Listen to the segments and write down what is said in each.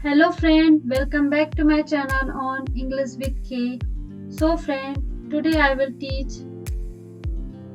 Hello friend, welcome back to my channel on English with K. So friend, today I will teach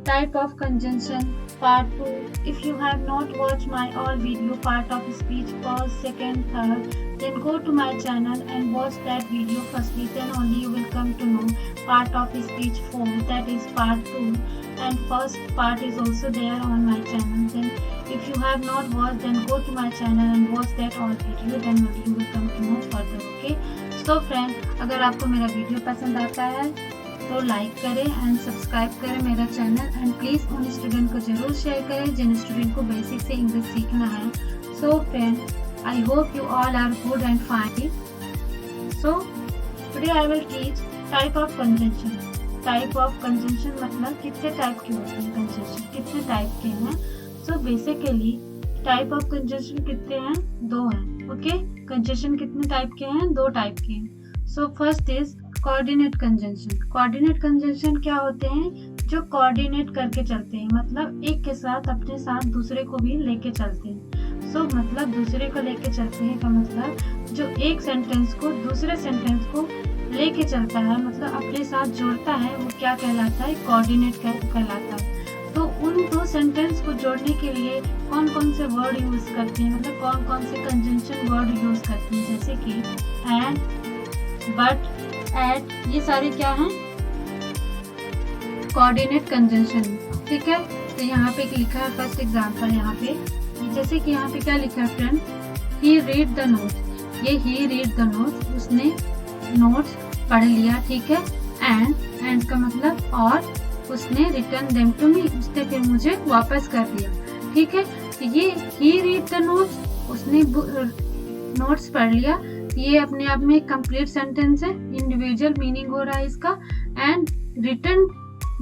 type of conjunction part 2. If you have not watched my all video part of speech first, second, third, then go to my channel and watch that video firstly, then only you will come to know part of speech 4, that is part 2, and first part is also there on my channel. Then if you have not watched, then go to my channel and watch that all video, then only you will come to know further. Okay, so friend, अगर आपको मेरा video पसंद आता है तो like करें and subscribe करें मेरा चैनल एंड प्लीज़ उन स्टूडेंट को जरूर शेयर करें जिन स्टूडेंट को बेसिक से इंग्लिश सीखना है. So friend, I hope you all are good and fine. So today I will teach type of conjunction. Type of conjunction मतलब कितने टाइप के होते हैं कंजंक्शन, कितने टाइप के हैं. So basically type of conjunction कितने हैं? दो हैं. ओके, कंजंक्शन कितने टाइप के हैं? दो टाइप के हैं. So first is coordinate conjunction. Coordinate conjunction क्या होते हैं? जो कोऑर्डिनेट करके चलते हैं, मतलब एक के साथ अपने साथ दूसरे को भी लेके चलते हैं. सो मतलब दूसरे को लेके चलते हैं का मतलब जो एक सेंटेंस को दूसरे सेंटेंस को लेके चलता है, मतलब अपने साथ जोड़ता है, वो क्या कहलाता है? कोऑर्डिनेट कहलाता है. तो उन दो सेंटेंस को जोड़ने के लिए कौन कौन से वर्ड यूज करते हैं, मतलब कौन कौन से कंजंक्शन वर्ड यूज करते हैं, जैसे कि एंड, बट, एट, ये सारे क्या हैं? Coordinate conjunction. ठीक है, तो यहाँ पे लिखा है फर्स्ट एग्जांपल. यहाँ पे जैसे कि यहाँ पे क्या लिखा है friend? He read the note. ये ही रीड द नोट, उसने नोट्स पढ़ लिया. ठीक है, एंड का मतलब और, उसने रिटर्न देम टू मी, उसने फिर मुझे वापस कर दिया. ठीक है, तो ये ही रीड द नोट्स, उसने नोट्स पढ़ लिया, ये अपने आप में एक कंप्लीट सेंटेंस है. इंडिविजुअल मीनिंग हो रहा है इसका. And return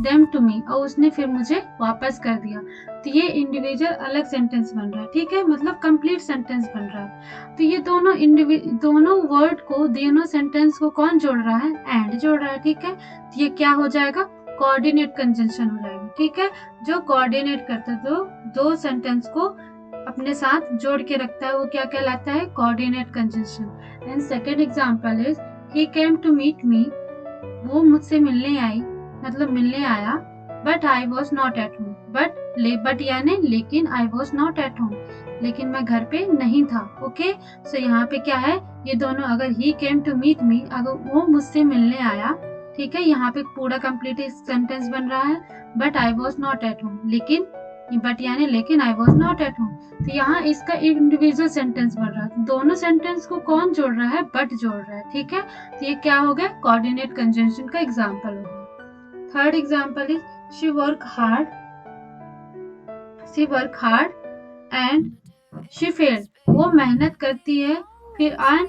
them to me, और उसने फिर मुझे वापस कर दिया. तो ये इंडिविजुअल अलग सेंटेंस बन रहा है. ठीक है, मतलब कंप्लीट सेंटेंस बन रहा है. तो ये दोनों वर्ड को, दोनों सेंटेंस को कौन जोड़ रहा है? एंड जोड़ रहा है. ठीक है, तो ये क्या हो जाएगा? कोऑर्डिनेट कंजंक्शन हो जाएगा. ठीक है, जो कोऑर्डिनेट करता है, तो दो सेंटेंस को अपने साथ जोड़ के रखता है, वो क्या कहलाता है? Coordinate conjunction. And second example is he came to meet me. वो मुझसे मिलने आई, मतलब मिलने आया. But I was not at home. But यानी लेकिन, I was not at home, लेकिन मैं घर पे नहीं था. ओके, सो यहाँ पे क्या है? ये दोनों, अगर ही केम टू मीट मी, अगर वो मुझसे मिलने आया, ठीक है, यहाँ पे पूरा कंप्लीट सेंटेंस बन रहा है. But I was not at home, लेकिन, बट यानी लेकिन, I was not at home. तो यहाँ इसका इंडिविजुअल सेंटेंस बन रहा है. दोनों सेंटेंस को कौन जोड़ रहा है? बट जोड़ रहा है. ठीक है, तो ये क्या हो गया? कोऑर्डिनेट कंजंक्शन का एग्जांपल हो गया. Third example is she work hard and she failed. वो मेहनत करती है फिर एंड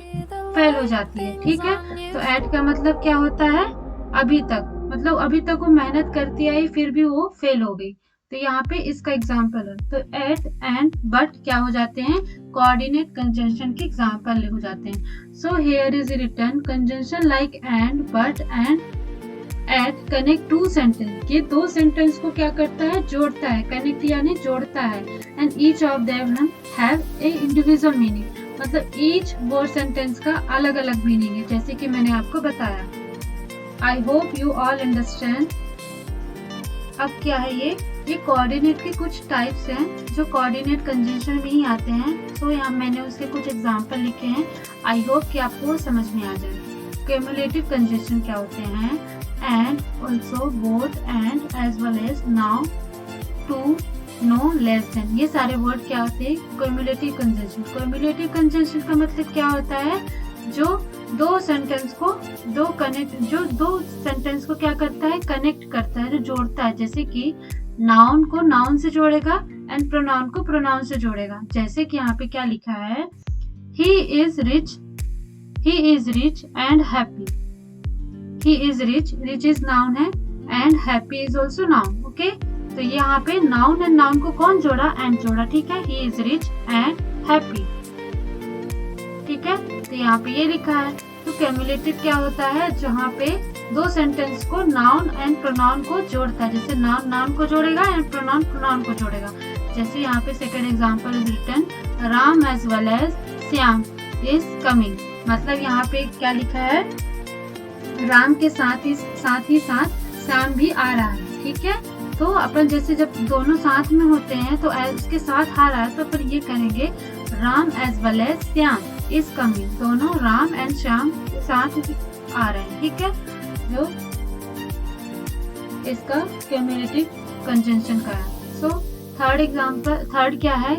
फेल हो जाती है. ठीक है, तो एट का मतलब क्या होता है? अभी तक, मतलब अभी तक वो मेहनत करती आई, फिर भी वो फेल हो गई. तो यहाँ पे इसका एग्जाम्पल है. तो एट एंड बट क्या हो जाते हैं? कोऑर्डिनेट कंजंक्शन के एग्जाम्पल हो जाते हैं. So here is written conjunction like and, but and at connect two sentence. ये दो सेंटेंस को क्या करता है? जोड़ता है. कनेक्ट यानी जोड़ता है. And each of them have a individual meaning, मतलब ईच वर्ड सेंटेंस का अलग अलग मीनिंग है, जैसे कि मैंने आपको बताया. आई होप यू ऑल अंडरस्टैंड. अब क्या है ये कोऑर्डिनेट के कुछ टाइप्स हैं जो कोऑर्डिनेट कंजंक्शन में ही आते हैं. तो यहाँ मैंने उसके कुछ एग्जांपल लिखे हैं. आई होप कि आपको समझ में आ जाए. क्यूमुलेटिव कंजंक्शन क्या होते हैं? And, also, both, and, as well as, now, too, no, less than, ये सारे वर्ड क्या होते हैं? Cumulative conjunction. क्यूमुलेटिव कंजंक्शन का मतलब क्या होता है? जो दो सेंटेंस को क्या करता है? कनेक्ट करता है, जो जोड़ता है. जैसे कि नाउन को नाउन से जोड़ेगा एंड प्रोनाउन को प्रोनाउन से जोड़ेगा. जैसे कि यहाँ पे क्या लिखा है? He is rich and happy. He is rich is noun है and happy is also noun. Okay, तो यहाँ पे नाउन एंड नाउन को कौन जोड़ा? एंड जोड़ा. ठीक है, he is rich and happy. ठीक है, तो यहाँ पे ये लिखा है. तो क्यूमुलेटिव क्या होता है? जहाँ पे दो सेंटेंस को नाउन एंड प्रोनाउन को जोड़ता है. जैसे नाउन को जोड़ेगा एंड प्रोनाउन को जोड़ेगा. जैसे यहाँ पे second example is written Ram as well as Shyam. Is coming, मतलब यहाँ पे क्या लिखा है, राम के साथ ही साथ श्याम भी आ रहा है। ठीक है, तो अपन जैसे जब दोनों साथ में होते हैं तो इसके साथ आ रहा है तो अपन ये करेंगे Ram as well as Shyam is coming, दोनों राम एंड श्याम के साथ आ रहे हैं। ठीक है, जो इसका क्यूमुलेटिव कंजंक्शन का है। सो थर्ड क्या है,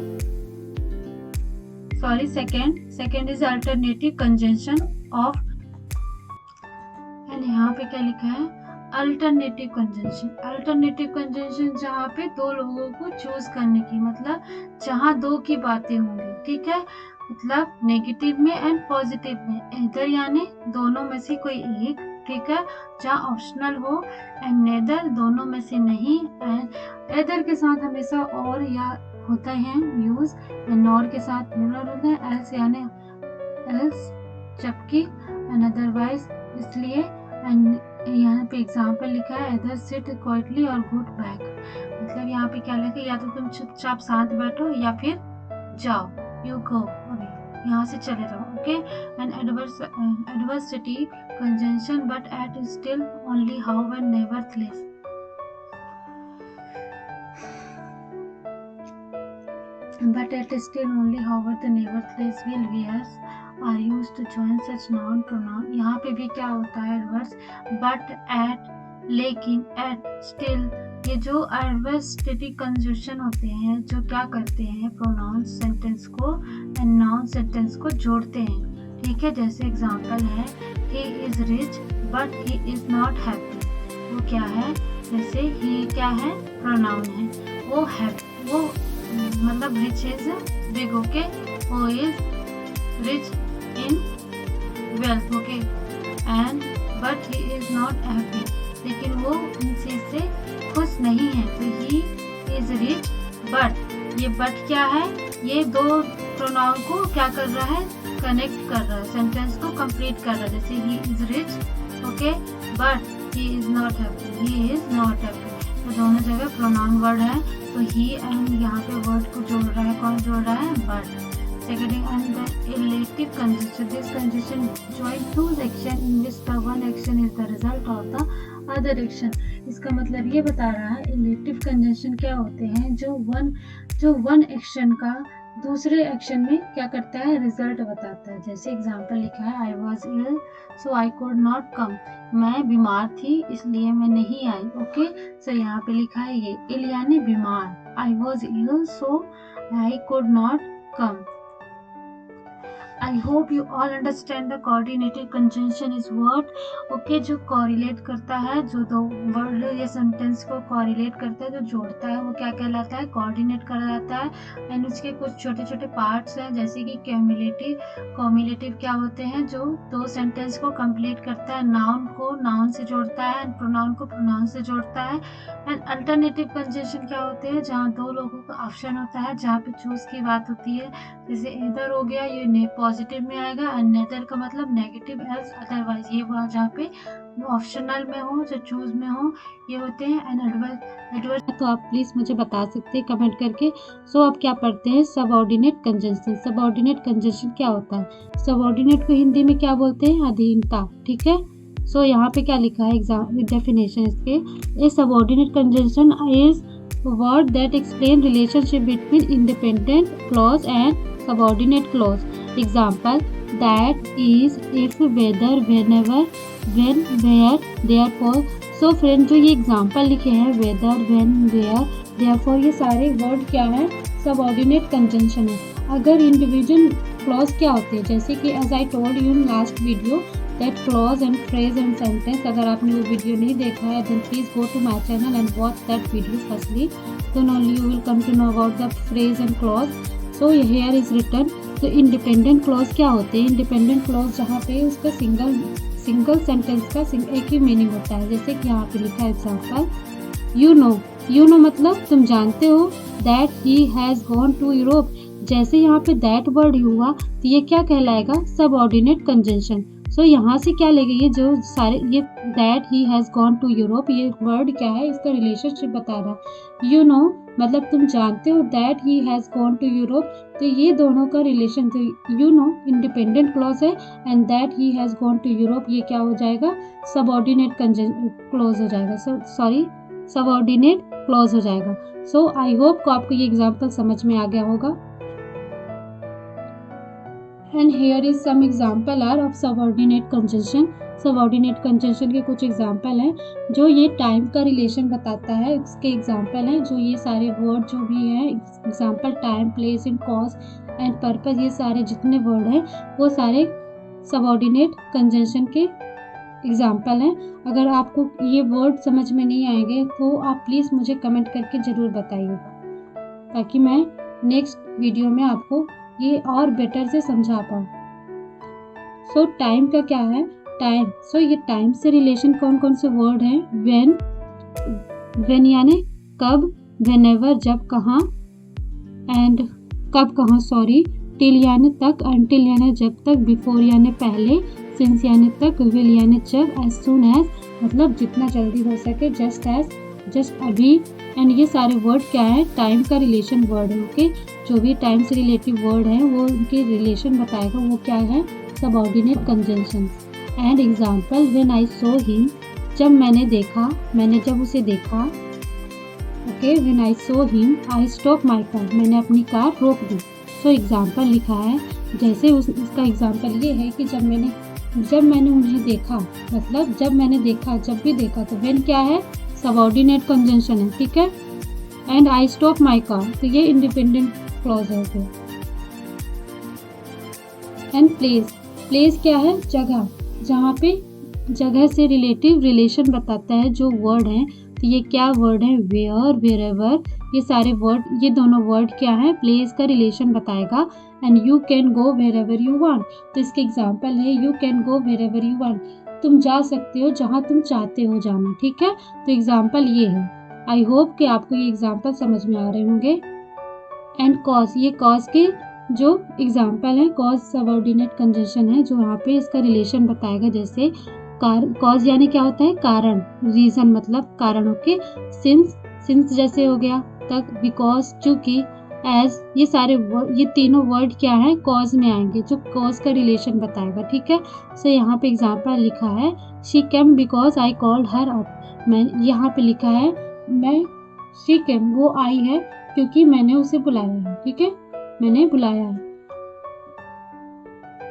sorry second is alternative conjunction of, and यहाँ पे क्या लिखा है, अल्टरनेटिव कंजंक्शन जहाँ पे दो लोगों को चूज करने की, मतलब जहाँ दो की बातें होंगी। ठीक है, मतलब नेगेटिव में एंड पॉजिटिव में, इधर यानी दोनों में से कोई एक। ठीक है, जहाँ ऑप्शनल हो, एंड नेदर दोनों में से नहीं, एंड एदर के साथ हमेशा और या होता है यूज, एंड नॉर के साथ प्लूरल होता है, एल्स यानी एल्स जबकि, एंड अदरवाइज इसलिए, एंड यहाँ पे एग्जाम्पल लिखा है इधर सिट क्वाइटली और गुड बैक, मतलब यहाँ पे क्या लिखा है, या तो तुम चुपचाप साथ बैठो या फिर जाओ, यू गो, अभी यहाँ से चले जाओ। Okay, and adversative conjunction but yet still only however and nevertheless, but at still only however the nevertheless will wears are used to join such noun pronoun। यहाँ पे भी क्या होता है एडवर्स, बट एट, लेकिन, एट, स्टिल, ये जो adversity conjunction होते हैं जो क्या करते हैं, प्रोनाउन सेंटेंस को एंड नाउन सेंटेंस को जोड़ते हैं। ठीक है, जैसे एग्जांपल है he is rich but he is not happy, वो क्या है, जैसे he क्या है, प्रोनाउन है, वो हैप्पी, वो मतलब रिच इज बिग, ओके, वो is rich in wealth, okay, and but he is not happy, लेकिन वो इन चीज से खुश नहीं है, तो ही इज रिच बट, ये बट क्या है, ये दो प्रोनाउन को क्या कर रहा है, कनेक्ट कर रहा है, सेंटेंस को कंप्लीट कर रहा है, जैसे ही is rich, okay, but he is not happy, he is not happy, तो दोनों जगह प्रोनाउन वर्ड है, तो ही एंड यहाँ पे वर्ड को जोड़ रहा है, कौन जोड़ रहा है, but. Second and the elective conjunction, this conjunction join two action in which the one action is the result of the other action. इसका मतलब ये बता रहा है इलेक्टिव कंजंक्शन क्या होते हैं, जो वन एक्शन का दूसरे एक्शन में क्या करता है, रिजल्ट बताता है। जैसे एग्जाम्पल लिखा है I was ill so I could not come, मैं बीमार थी इसलिए मैं नहीं आई, ओके, सो यहाँ पे लिखा है ये इल यानी बीमार, I was ill so I could not come. I hope you all understand the coordinated conjunction is what, okay, जो correlate करता है, जो दो वर्ड या सेंटेंस को correlate करता है, जो जोड़ता है, वो क्या कहलाता है, coordinate कहलाता है। एंड उसके कुछ छोटे छोटे पार्ट्स हैं, जैसे कि कॉम्युलेटिव क्या होते हैं, जो दो सेंटेंस को कंप्लीट करता है, नाउन को नाउन से जोड़ता है, एंड प्रोनाउन को प्रोनाउन से जोड़ता है। एंड अल्टरनेटिव कंजंक्शन क्या होते हैं, जहाँ दो लोगों का ऑप्शन होता है, जहाँ पे चूज की बात होती है, जैसे इधर हो गया, ये पॉजिटिव में आएगा, एंड नेदर का मतलब नेगेटिव, एल्स अदरवाइज, ये वहाँ जहाँ पे ऑप्शनल में हो, जो चूज में हो, ये होते हैं। एंड एडवर्स तो आप प्लीज मुझे बता सकते हैं कमेंट करके। सो अब क्या पढ़ते हैं, सबऑर्डिनेट कंजंक्शन। सबऑर्डिनेट कंजंक्शन क्या होता है, सबऑर्डिनेट को हिंदी में क्या बोलते हैं, अधीनता। ठीक है, सो यहाँ पे क्या लिखा है एग्जाम डेफिनेशन इसके, a subordinate conjunction is word that explain relationship between independent clause and subordinate clause. Example, that is, if, whether, whenever, when, where, therefore। so friend, जो ये एग्जाम्पल लिखे हैं whether, when, where, therefore, ये सारे word क्या है, subordinate conjunction है। अगर इंडिविजुअल क्लॉज क्या होते हैं, जैसे कि as I told you in last video that clause and phrase and sentence, अगर आपने वो वीडियो नहीं देखा है then please go to my channel and watch that video firstly, then only you will come to know about the phrase and clause। so here is written, तो independent clause क्या होते हैं, इंडिपेंडेंट क्लॉज जहाँ पे उसका single sentence का एक ही meaning होता है, जैसे कि यहाँ पे लिखा है एग्जाम्पल, यू नो मतलब तुम जानते हो, that he has gone to Europe, जैसे यहाँ पे दैट वर्ड हुआ तो ये क्या कहलाएगा, सबऑर्डिनेट कंजंक्शन। सो यहाँ से क्या लेंगे, ये जो सारे ये that he has gone to Europe, ये वर्ड क्या है, इसका रिलेशनशिप बता रहा है। यू नो मतलब तुम जानते हो, that he has gone to Europe, तो ये दोनों का रिलेशन, तो यू नो इंडिपेंडेंट क्लॉज है and that he has gone to Europe ये क्या हो जाएगा, सबऑर्डिनेट क्लॉज हो जाएगा, सॉरी सबऑर्डिनेट क्लॉज हो जाएगा। सो आई होप को आपको ये एग्जाम्पल समझ में आ गया होगा। And here is some example are of subordinate conjunction. Subordinate conjunction के कुछ एग्जाम्पल हैं जो ये टाइम का रिलेशन बताता है, इसके एग्जाम्पल हैं जो ये सारे वर्ड जो भी हैं, example time, place and cause and purpose, ये सारे जितने वर्ड हैं वो सारे सबऑर्डिनेट कंजंक्शन के एग्जाम्पल हैं। अगर आपको ये वर्ड समझ में नहीं आएंगे तो आप प्लीज़ मुझे कमेंट करके ज़रूर बताइएगा ताकि मैं नेक्स्ट वीडियो में आपको ये और बेटर से समझा पाऊँ। सो टाइम का क्या है, टाइम, सो ये टाइम से रिलेशन कौन कौन से वर्ड हैं, व्हेन यानी कब, व्हेनेवर जब कहाँ, एंड कब कहाँ सॉरी, टिल यानी तक, अनटिल यानी जब तक, बिफोर यानी पहले, सिंस यानी तक, विल यानी जब, एज सून एज मतलब जितना जल्दी हो सके, जस्ट एज जस्ट अभी, एंड ये सारे वर्ड क्या है, टाइम का रिलेशन वर्ड है। ओके, जो भी टाइम से रिलेटिव वर्ड है वो उनके रिलेशन बताएगा, वो क्या है, subordinate conjunction. And example, when I saw him, जब मैंने देखा, मैंने जब उसे देखा। Okay, when I saw him I stop my car, मैंने अपनी कार रोक दी। सो एग्जाम्पल लिखा है, जैसे उसका एग्जाम्पल ये है कि जब मैंने उन्हें देखा, मतलब जब मैंने देखा, जब भी देखा, तो व्हेन क्या है, सबऑर्डिनेट कंजंक्शन है, ठीक है। And I stop my car, तो ये इंडिपेंडेंट क्लॉज है। एंड प्लेस, प्लेस क्या है, जगह, जहाँ पे जगह से रिलेटिव रिलेशन बताता है जो वर्ड है, तो ये क्या वर्ड है, वेयर, वेरेवर, ये सारे वर्ड, ये दोनों वर्ड क्या है, प्लेस का रिलेशन बताएगा। And you can go wherever you want, तो इसके एग्जाम्पल है, you can go wherever you want, तुम जा सकते हो जहाँ तुम चाहते हो जाना, ठीक है। तो एग्जाम्पल ये है। आई होप कि आपको ये एग्जाम्पल समझ में आ रहे होंगे। एंड कॉज, ये कॉज के जो एग्जाम्पल है, कॉज सबऑर्डिनेट कंजंक्शन है जो यहाँ पे इसका रिलेशन बताएगा, जैसे कॉज यानी क्या होता है, कारण, रीजन मतलब कारण। ओके, सिंस जैसे हो गया, तक, बिकॉज, चूंकि, एज, ये सारे ये तीनों वर्ड क्या है, कॉज में आएंगे, जो कॉज का रिलेशन बताएगा, ठीक है। सो यहाँ पे एग्जाम्पल लिखा है, she came because I called her up, मैं यहाँ पे लिखा है, मैं शी केम वो आई है क्योंकि मैंने उसे बुलाया है, ठीक है, मैंने बुलाया है।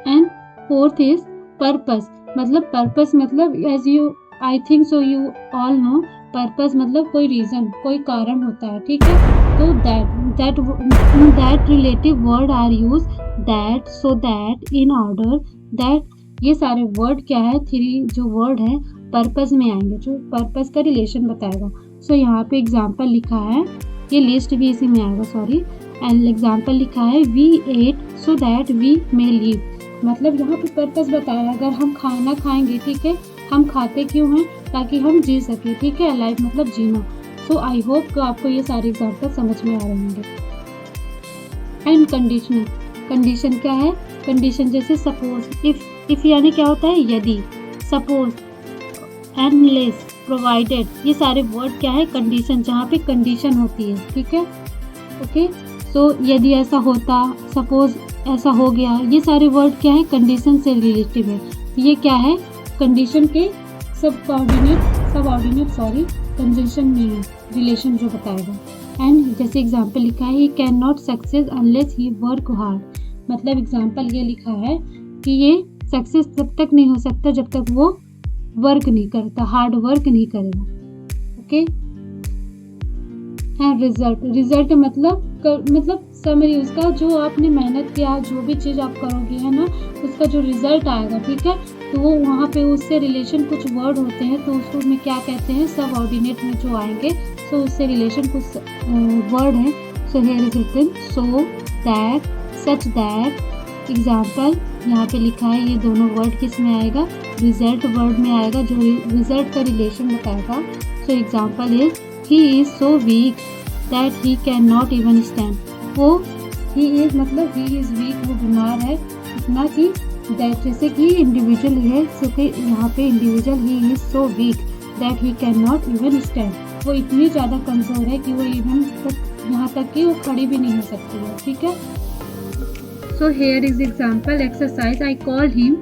एंड फोर्थ इज पर्पस, मतलब पर्पस मतलब as you I think so you all know, purpose मतलब कोई रीजन, कोई कारण होता है, ठीक है। तो that relative word are use, that, so that, in order, that, ये सारे वर्ड क्या है, थ्री जो वर्ड है पर्पस में आएंगे, जो पर्पस का रिलेशन बताएगा। सो यहाँ पे एग्जाम्पल लिखा है, ये लिस्ट भी इसी में आएगा, सॉरी। एंड एग्जाम्पल लिखा है, we eat so that we may live, मतलब यहाँ पे पर्पस बताया, अगर हम खाना खाएंगे, ठीक है, हम खाते क्यों हैं, ताकि हम जी सके, ठीक है, लाइफ मतलब जीना। सो आई होप कि आपको ये सारे एग्जाम्पल समझ में आ रहे होंगे। एंड कंडीशनल, कंडीशन क्या है, कंडीशन जैसे सपोज, इफ यानी क्या होता है, यदि, सपोज, अनलेस, प्रोवाइडेड, ये सारे वर्ड क्या है, कंडीशन, जहाँ पे कंडीशन होती है, ठीक है। ओके, सो यदि ऐसा होता, सपोज ऐसा हो गया, ये सारे वर्ड क्या है, कंडीशन से रिलेटिव है। ये क्या है, कंडीशन के सबऑर्डिनेट सॉरी कंजंक्शन में है, रिलेशन जो बताएगा। एंड जैसे एग्जाम्पल लिखा है, he can not success unless he work hard, मतलब एग्जाम्पल ये लिखा है कि ये सक्सेस तब तक नहीं हो सकता जब तक वो वर्क नहीं करता, हार्ड वर्क नहीं करेगा। ओके, एंड रिजल्ट मतलब समरी, उसका जो आपने मेहनत किया, जो भी चीज़ आप करोगे है ना, उसका जो रिजल्ट आएगा, ठीक है, तो वो वहाँ पे उससे रिलेशन कुछ वर्ड होते हैं, तो उसको में क्या कहते हैं, सबऑर्डिनेट में जो आएंगे, सो उससे रिलेशन कुछ वर्ड है। So here is written, so that, such that. Example यहाँ पे लिखा है, ये दोनों वर्ड किस में आएगा, रिजल्ट वर्ड में आएगा, जो रिजल्ट का रिलेशन बताएगा। So example is, he is so weak that he can not even stand, वो ही इज मतलब ही इज वीक, वो बीमार है इतना कि दैट जैसे कि इंडिविजुअल है, सो कि यहाँ पे individual he is so weak that he can not even stand, वो इतनी ज़्यादा कमज़ोर है कि वो इवन तक यहाँ तक कि वो खड़ी भी नहीं हो सकती है, ठीक है। So here is example exercise, I call him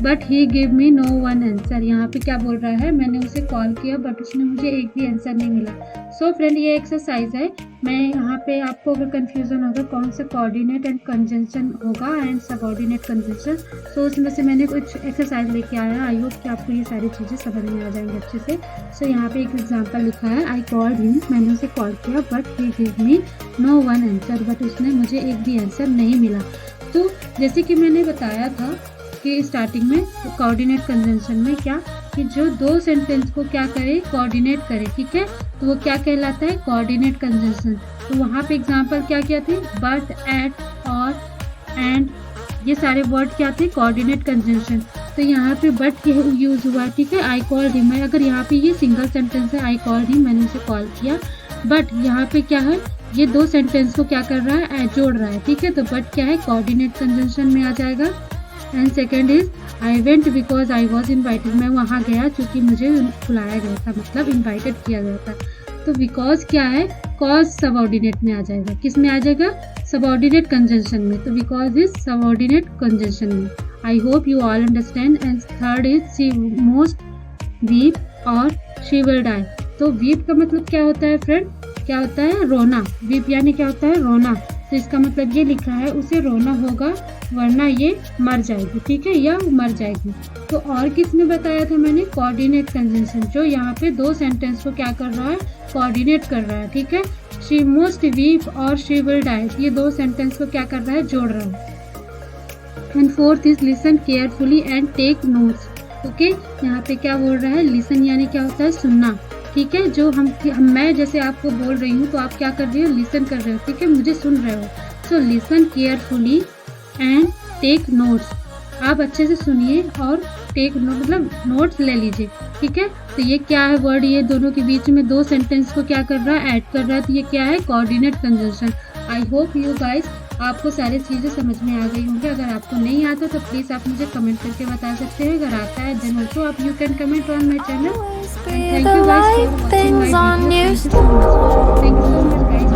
but he give me know one answer. यहाँ पे क्या बोल रहा है, मैंने उसे कॉल किया बट उसने मुझे एक भी आंसर नहीं मिला। सो फ्रेंड ये एक्सरसाइज है, मैं यहाँ पे आपको अगर कंफ्यूजन होगा कौन सा कोऑर्डिनेट एंड कंजंक्शन होगा एंड सबऑर्डिनेट कंजंक्शन, सो उसमें से मैंने कुछ एक्सरसाइज लेके आया। आई होप कि आपको ये सारी चीज़ें समझ में आ जाएंगी अच्छे से। सो यहाँ पे एक एग्जाम्पल लिखा है, आई कॉल्ड हिम, मैंने उसे कॉल किया but he give me know one answer, but उसने मुझे एक भी आंसर नहीं मिला। तो जैसे कि मैंने बताया था कि स्टार्टिंग में कोऑर्डिनेट कंजंक्शन में क्या कि जो दो सेंटेंस को क्या करे, कोऑर्डिनेट करे, ठीक है, तो वो क्या कहलाता है, कोऑर्डिनेट कंजंक्शन। तो वहाँ पे एग्जांपल क्या क्या थे, बट, एट, और, एंड, ये सारे वर्ड क्या थे, कोऑर्डिनेट कंजंक्शन। तो यहाँ पे बट यूज हुआ, ठीक है, आई कॉल्ड हिम। अगर यहाँ पे ये सिंगल सेंटेंस है, आई कॉल्ड हिम, मैंने उसे कॉल किया, बट यहाँ पे क्या है, ये दो सेंटेंस को क्या कर रहा है, जोड़ रहा है, ठीक है, तो बट क्या है, कोऑर्डिनेट कंजंक्शन में आ जाएगा। And second is I went because I was invited, मैं वहाँ गया क्योंकि मुझे बुलाया गया था, मतलब इन्वाइटेड किया गया था। तो बिकॉज क्या है, कॉज सबऑर्डिनेट में आ जाएगा, किस में आ जाएगा, सबऑर्डिनेट कंजंक्शन में। तो बिकॉज इज सबऑर्डिनेट कंजंक्शन में। आई hope you all understand. And third is she most weep और शी विल डाई। तो वीप का मतलब क्या होता है फ्रेंड, क्या होता है, रोना। वीप यानी क्या होता है, रोना। तो इसका मतलब ये लिखा है उसे रोना होगा वरना ये मर जाएगी, ठीक है, या मर जाएगी। तो और किसने बताया था मैंने, कोऑर्डिनेट कंजंक्शन, जो यहाँ पे दो सेंटेंस को क्या कर रहा है, कोऑर्डिनेट कर रहा है, ठीक है। शी मोस्ट वीप और शी विल डाई, ये दो सेंटेंस को क्या कर रहा है, जोड़ रहा है। And fourth is listen carefully and take notes. Okay, यहाँ पे क्या बोल रहा है, लिसन यानी क्या होता है, सुनना, ठीक है। जो मैं जैसे आपको बोल रही हूँ तो आप क्या कर रही हो, लिसन कर रहे हो, ठीक है, मुझे सुन रहे हो। So listen carefully and take notes, आप अच्छे से सुनिए और टेक मतलब नोट्स ले लीजिए, ठीक है। तो ये क्या है वर्ड, ये दोनों के बीच में दो सेंटेंस को क्या कर रहा है, ऐड कर रहा है, तो ये क्या है, coordinate conjunction. I hope you guys आपको सारी चीज़ें समझ में आ गई होंगी। अगर आपको नहीं आता तो प्लीज़ आप मुझे कमेंट करके बता सकते हैं। अगर आता है देन ऑल्सो आप you can comment on my channel. Thank you guys for watching my video. Thank you so much guys.